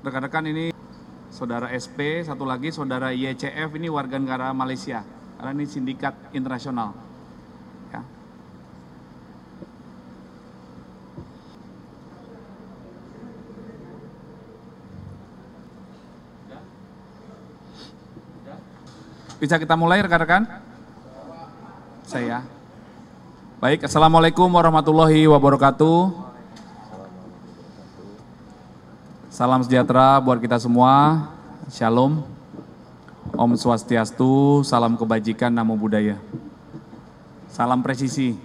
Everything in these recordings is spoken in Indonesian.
rekan-rekan ini Saudara SP, satu lagi Saudara YCF ini warga negara Malaysia, karena ini sindikat internasional. Ya. Bisa kita mulai rekan-rekan? Saya. Baik, Assalamualaikum warahmatullahi wabarakatuh. Salam sejahtera buat kita semua, Shalom, Om Swastiastu, salam kebajikan, namo buddhaya. Salam presisi.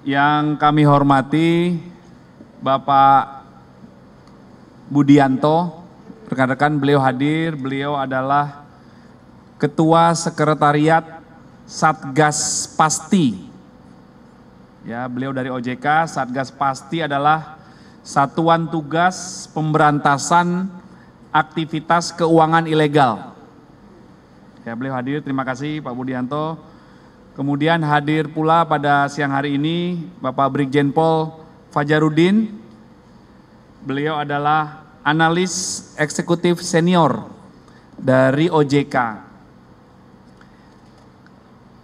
Yang kami hormati Bapak Budianto, rekan-rekan beliau hadir, beliau adalah Ketua Sekretariat Satgas Pasti. Ya, beliau dari OJK. Satgas Pasti adalah Satuan Tugas Pemberantasan Aktivitas Keuangan Ilegal. Ya, beliau hadir, terima kasih Pak Budianto. Kemudian hadir pula pada siang hari ini Bapak Brigjen Pol Fajarudin. Beliau adalah analis eksekutif senior dari OJK.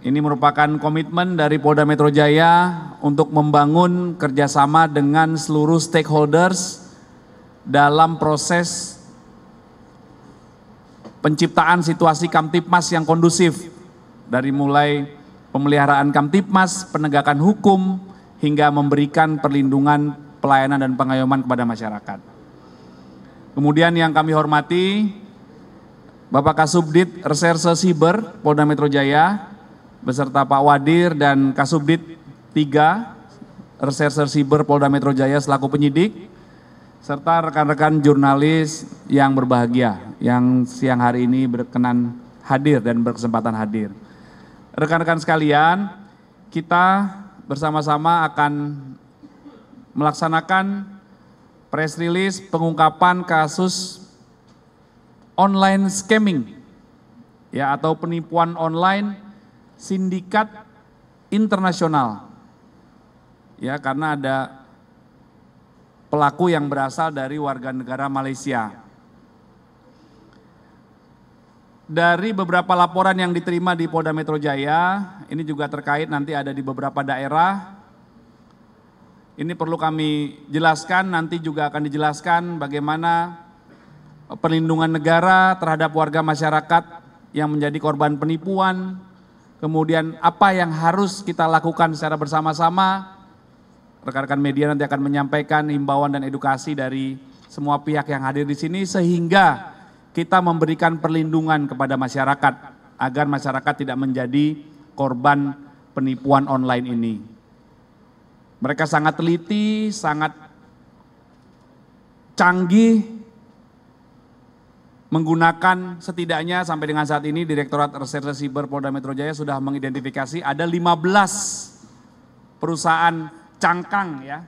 Ini merupakan komitmen dari Polda Metro Jaya untuk membangun kerjasama dengan seluruh stakeholders dalam proses penciptaan situasi Kamtipmas yang kondusif, dari mulai pemeliharaan Kamtipmas, penegakan hukum, hingga memberikan perlindungan, pelayanan, dan pengayoman kepada masyarakat. Kemudian yang kami hormati Bapak Kasubdit Reserse Siber Polda Metro Jaya, beserta Pak Wadir dan Kasubdit 3 Reserse Siber Polda Metro Jaya selaku penyidik, serta rekan-rekan jurnalis yang berbahagia yang siang hari ini berkenan hadir dan berkesempatan hadir. Rekan-rekan sekalian, kita bersama-sama akan melaksanakan press release pengungkapan kasus online scamming ya, atau penipuan online sindikat internasional, ya, karena ada pelaku yang berasal dari warga negara Malaysia. Dari beberapa laporan yang diterima di Polda Metro Jaya, ini juga terkait nanti ada di beberapa daerah. Ini perlu kami jelaskan, nanti juga akan dijelaskan bagaimana perlindungan negara terhadap warga masyarakat yang menjadi korban penipuan. Kemudian apa yang harus kita lakukan secara bersama-sama, rekan-rekan media nanti akan menyampaikan himbauan dan edukasi dari semua pihak yang hadir di sini, sehingga kita memberikan perlindungan kepada masyarakat, agar masyarakat tidak menjadi korban penipuan online ini. Mereka sangat teliti, sangat canggih, menggunakan setidaknya sampai dengan saat ini Direktorat Reserse Siber Polda Metro Jaya sudah mengidentifikasi ada 15 perusahaan cangkang ya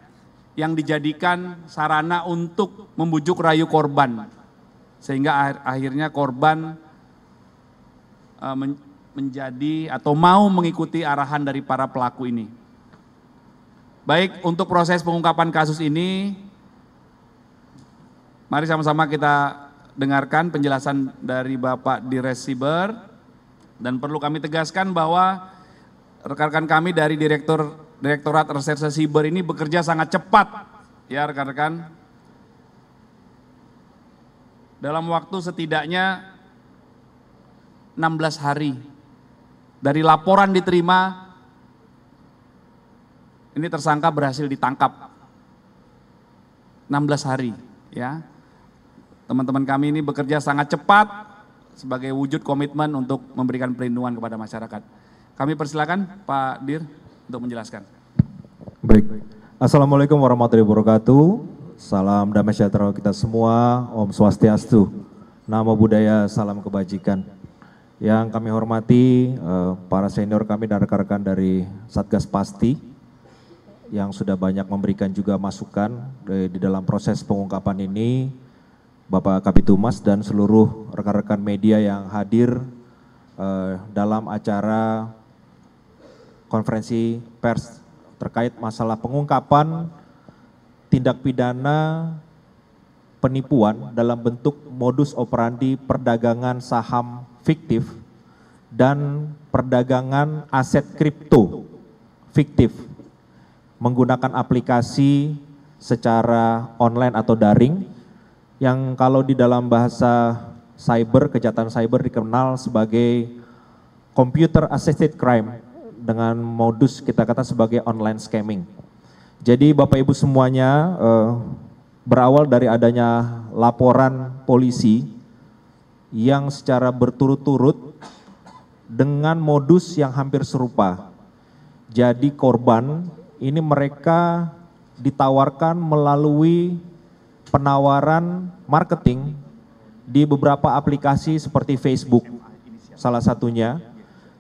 yang dijadikan sarana untuk membujuk rayu korban, sehingga akhirnya korban menjadi atau mau mengikuti arahan dari para pelaku ini. Baik, untuk proses pengungkapan kasus ini, mari sama-sama kita dengarkan penjelasan dari Bapak Dires Siber, dan perlu kami tegaskan bahwa rekan-rekan kami dari Direktorat Reserse Siber ini bekerja sangat cepat ya rekan-rekan. Dalam waktu setidaknya 16 hari dari laporan diterima, ini tersangka berhasil ditangkap 16 hari ya. Teman-teman kami ini bekerja sangat cepat sebagai wujud komitmen untuk memberikan perlindungan kepada masyarakat. Kami persilakan Pak Dir untuk menjelaskan. Baik, Assalamualaikum warahmatullahi wabarakatuh. Salam damai sejahtera kita semua, Om Swastiastu, namo buddhaya, salam kebajikan. Yang kami hormati para senior kami dan rekan-rekan dari Satgas Pasti yang sudah banyak memberikan juga masukan di dalam proses pengungkapan ini. Bapak Kabitumas dan seluruh rekan-rekan media yang hadir dalam acara konferensi pers terkait masalah pengungkapan tindak pidana penipuan dalam bentuk modus operandi perdagangan saham fiktif dan perdagangan aset kripto fiktif menggunakan aplikasi secara online atau daring yang kalau di dalam bahasa cyber, kejahatan cyber dikenal sebagai computer assisted crime dengan modus kita kata sebagai online scamming. Jadi Bapak Ibu semuanya berawal dari adanya laporan polisi yang secara berturut-turut dengan modus yang hampir serupa. Jadi korban ini mereka ditawarkan melalui penawaran marketing di beberapa aplikasi seperti Facebook salah satunya.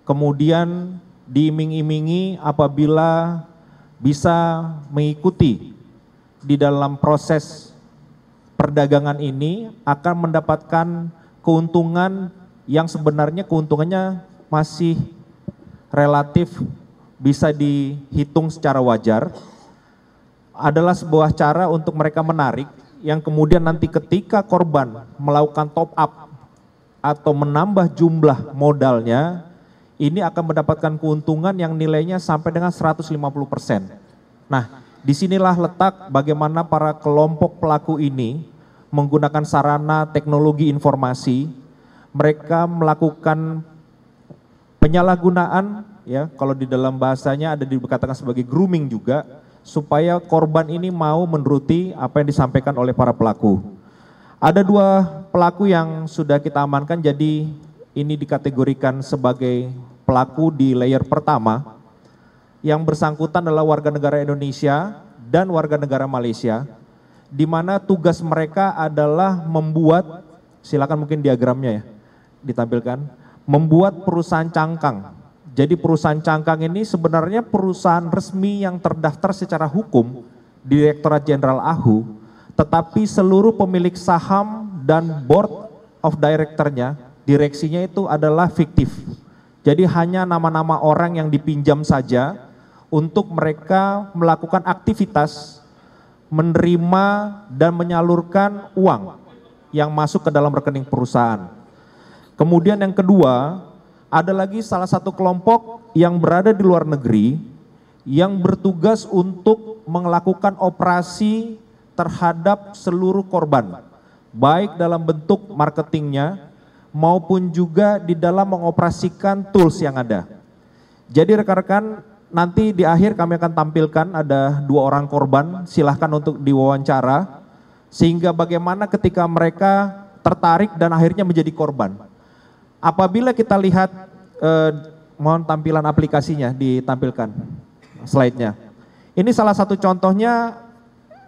Kemudian diiming-imingi apabila bisa mengikuti di dalam proses perdagangan ini akan mendapatkan keuntungan yang sebenarnya keuntungannya masih relatif bisa dihitung secara wajar, adalah sebuah cara untuk mereka menarik yang kemudian nanti ketika korban melakukan top up atau menambah jumlah modalnya, ini akan mendapatkan keuntungan yang nilainya sampai dengan 150%. Nah, disinilah letak bagaimana para kelompok pelaku ini menggunakan sarana teknologi informasi, mereka melakukan penyalahgunaan, ya kalau di dalam bahasanya ada dikatakan sebagai grooming juga, supaya korban ini mau menuruti apa yang disampaikan oleh para pelaku. Ada 2 pelaku yang sudah kita amankan, jadi ini dikategorikan sebagai pelaku di layer pertama. Yang bersangkutan adalah warga negara Indonesia dan warga negara Malaysia, di mana tugas mereka adalah membuat, silakan mungkin diagramnya ya, ditampilkan, membuat perusahaan cangkang. Jadi perusahaan cangkang ini sebenarnya perusahaan resmi yang terdaftar secara hukum di Direktorat Jenderal AHU, tetapi seluruh pemilik saham dan board of director-nya, direksinya itu adalah fiktif. Jadi hanya nama-nama orang yang dipinjam saja untuk mereka melakukan aktivitas menerima dan menyalurkan uang yang masuk ke dalam rekening perusahaan. Kemudian yang kedua, ada lagi salah satu kelompok yang berada di luar negeri yang bertugas untuk melakukan operasi terhadap seluruh korban, baik dalam bentuk marketingnya maupun juga di dalam mengoperasikan tools yang ada. Jadi rekan-rekan, nanti di akhir kami akan tampilkan ada 2 orang korban, silahkan untuk diwawancara, sehingga bagaimana ketika mereka tertarik dan akhirnya menjadi korban. Apabila kita lihat, mohon tampilan aplikasinya ditampilkan, slide-nya. Ini salah satu contohnya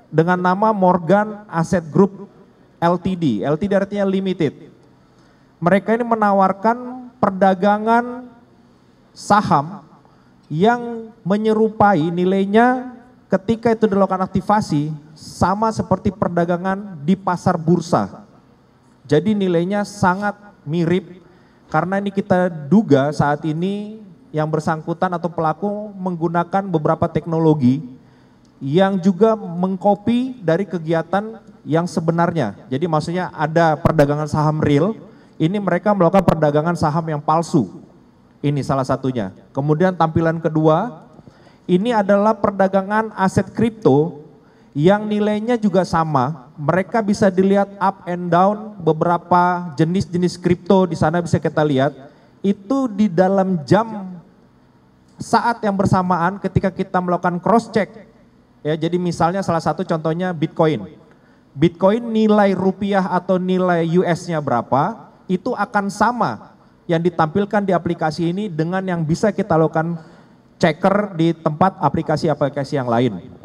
dengan nama Morgan Asset Group LTD, LTD artinya limited. Mereka ini menawarkan perdagangan saham yang menyerupai nilainya ketika itu dilakukan aktivasi sama seperti perdagangan di pasar bursa. Jadi nilainya sangat mirip karena ini kita duga saat ini yang bersangkutan atau pelaku menggunakan beberapa teknologi yang juga mengcopy dari kegiatan yang sebenarnya. Jadi maksudnya ada perdagangan saham real, ini mereka melakukan perdagangan saham yang palsu. Ini salah satunya. Kemudian tampilan kedua, ini adalah perdagangan aset kripto yang nilainya juga sama. Mereka bisa dilihat up and down beberapa jenis-jenis kripto di sana bisa kita lihat. Itu di dalam jam saat yang bersamaan ketika kita melakukan cross check. Ya, jadi misalnya salah satu contohnya Bitcoin. Bitcoin nilai rupiah atau nilai US-nya berapa, itu akan sama yang ditampilkan di aplikasi ini dengan yang bisa kita lakukan checker di tempat aplikasi-aplikasi yang lain.